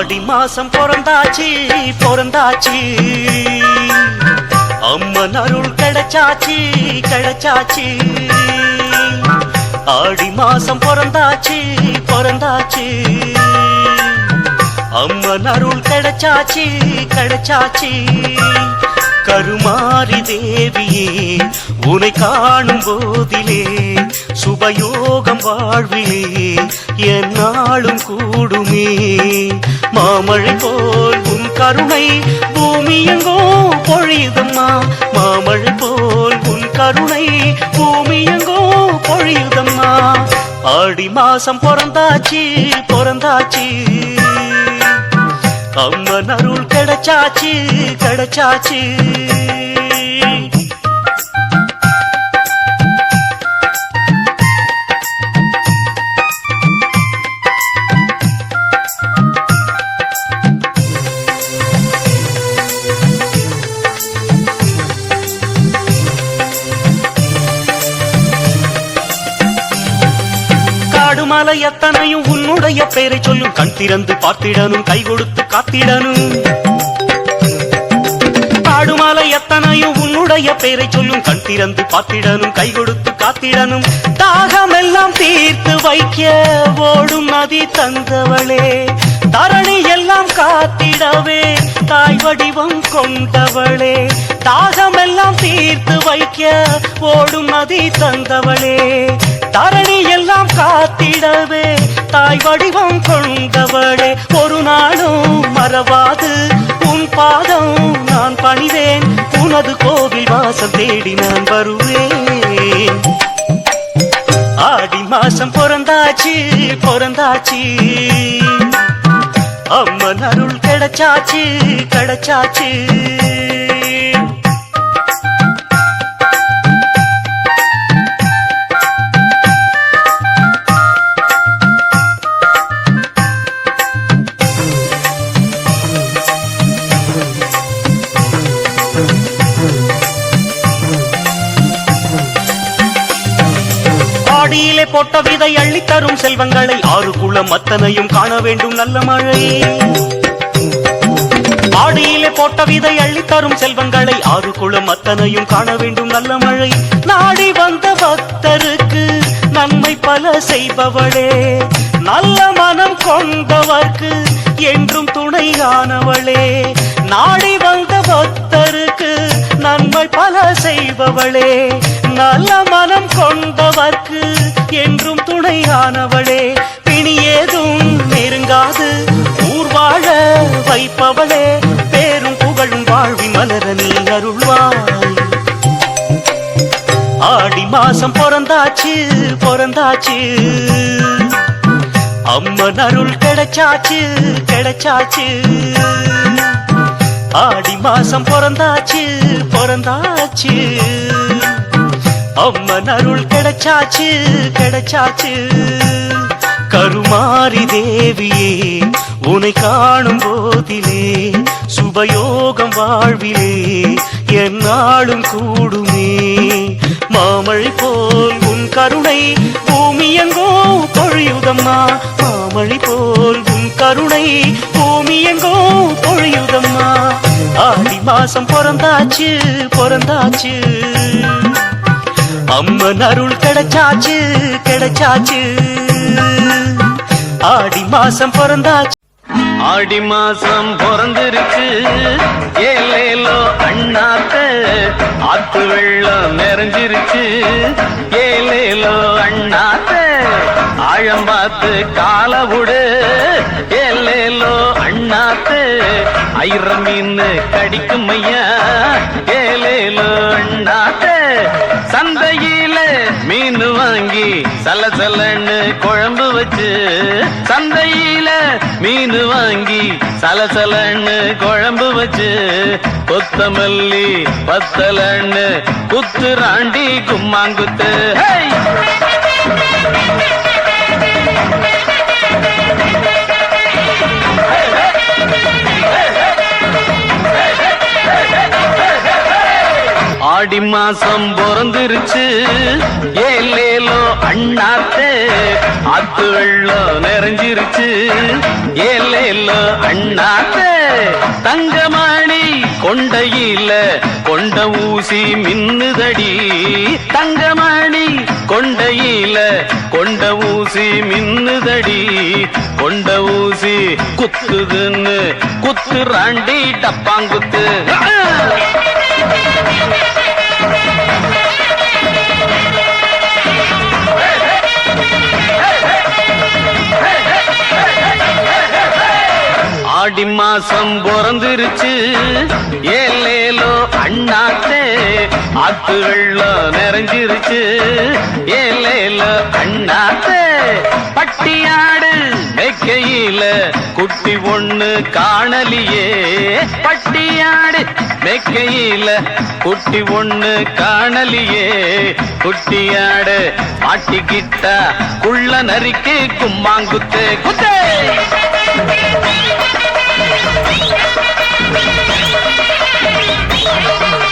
ஆடி மாசம் பிறந்தாச்சு பிறந்தாச்சு, அம்மன் அருள் கிடைச்சாச்சு கிடைச்சாச்சு. ஆடி மாசம் பிறந்தாச்சு பிறந்தாச்சு, அம்மன் அருள் கிடைச்சாச்சு கிடைச்சாச்சு. கருமாரி தேவியே உனை காணும் போதிலே சுபயோகம் வாழ்விலே என்னாலும் கூடுமே. மாமழை போல் உன் கருணை பூமி எங்கோ பொழியுதம்மா, மாமழை போல் உன் கருணை பூமி எங்கோ பொழியுதம்மா. ஆடி மாசம் பிறந்தாச்சு பிறந்தாச்சு, அம்மன் அருள் கிடைச்சாச்சு கிடைச்சாச்சு. காடுமலை எத்தனையும் உன்னுடைய பெயரை சொல்லும், கண் திறந்து பார்த்திடனும் கை கொடுத்து காத்திடனும். காடுமலை எத்தனையும் உன்னுடைய பெயரை சொல்லும், கண் திறந்து பார்த்திடனும் கை கொடுத்து காத்திடனும். தாகமெல்லாம் தீர்த்து வைக்க ஓடும் நதி தந்தவளே, தரணி எல்லாம் காத்திடவே தாய் வடிவம் கொண்டவளே. தாகமெல்லாம் தீர்த்து வைக்க ஓடும் நதி தந்தவளே, தரணி எல்லாம் காத்திடவே தாய் வடிவம் கொண்டவளே. ஒரு நாளும் மறவாது உன் பாதம் நான் பணிவேன், உனது கோவில் வாசல் தேடி நான் வருவேன். ஆடி மாசம் பிறந்தாச்சு பிறந்தாச்சு, அம்மன் அருள் கிடைச்சாச்சு கிடைச்சாச்சு. ஆடியிலே போட்ட விதை அள்ளி தரும் செல்வங்களை, ஆறு குளம் அத்தனையும் காண வேண்டும் நல்ல மழை. ஆடியிலே போட்ட விதை அள்ளி தரும் செல்வங்களை, ஆறு குளம் அத்தனையும் காண வேண்டும் நல்ல மழை. நாடி வந்த பக்தருக்கு நன்மை பல செய்பவளே, நல்ல மனம் கொண்டவர்க்கு என்றும் துணையானவளே. நாடி வந்த பக்தருக்கு நன்மை பல செய்பவளே, நல்ல மனம் கொண்டவர்க்கு என்றும் துணையானவளே. பிணி ஏதும் நெருங்காது ஊர் வாழ வைப்பவளே, பேரும் புகழும் வாழ்வி மலர நீ அருள்வாய். ஆடி மாசம் பிறந்தாச்சு பிறந்தாச்சு, அம்மன் அருள் கிடைச்சாச்சு கிடைச்சாச்சு. ஆடி மாசம் பிறந்தாச்சு பிறந்தாச்சு, அம்மன் அருள் கிடைச்சாச்சு கிடைச்சாச்சு. கருமாரி தேவியே உனை காணும் போதிலே சுபயோகம் வாழ்விலே என்னாலும் கூடுமே. மாமழை போல் உன் கருணை பூமி எங்கோ பொழியுதம்மா, மாமழை போல் உன் கருணை பூமி எங்கோ பொழியுதம்மா. ஆடி மாசம் பிறந்தாச்சு பிறந்தாச்சு, அம்மன் அருள் கிடைச்சாச்சு கிடைச்சாச்சு. ஆடி மாசம் பிறந்தாச்சு. ஆடி மாசம் பிறந்திருக்கு ஏலேலோ அண்ணாத்த, ஆத்து வெள்ளம் நிறைஞ்சிருச்சு ஏலேலோ அண்ணாத்த. ஆழம் பார்த்து கால விடு ஏலேலோ அண்ணாத்த, ஐரம் மீன் கடிக்கும் ஐயா ஏலேலோ அண்ணாத்த. சந்தையில மீன் வாங்கி சலசலன்னு குழம்பு வச்சு, சந்தையில மீன் வாங்கி சலசலன்னு குழம்பு வச்சு, கொத்தமல்லி பத்தலன்னு குத்துராண்டி கும்மாங்குத்து. ஆடி மாசம் பிறந்துருச்சு ஏலேலோ அண்ணாத்தே ஆத்து வெள்ளம் நிறைஞ்சிருச்சு ஏலேலோ அண்ணாத்தே தங்கமணி கொண்டையில கொண்ட ஊசி மின்னுதடி தங்கமணி கொண்டையில கொண்ட ஊசி மின்னுதடி கொண்ட ஊசி குத்துதுன்னு குத்துறாண்டி டப்பாங்குத்து ஆடி மாசம் பிறந்துருச்சு ஏலேலோ அண்ணாத்தே ஆத்து வெள்ளம் நிறைஞ்சிருச்சு ஏலேலோ அண்ணாத்தே பட்டியாடு மேய்க்கையில குட்டி ஒண்ணு காணலியே பட்டியாடு மேய்க்கையில குட்டி ஒண்ணு காணலியே குட்டியாடு மாட்டிக்கிட்ட குள்ள நரிக்கு கும்மாங்குத்து குத்தே Thank you.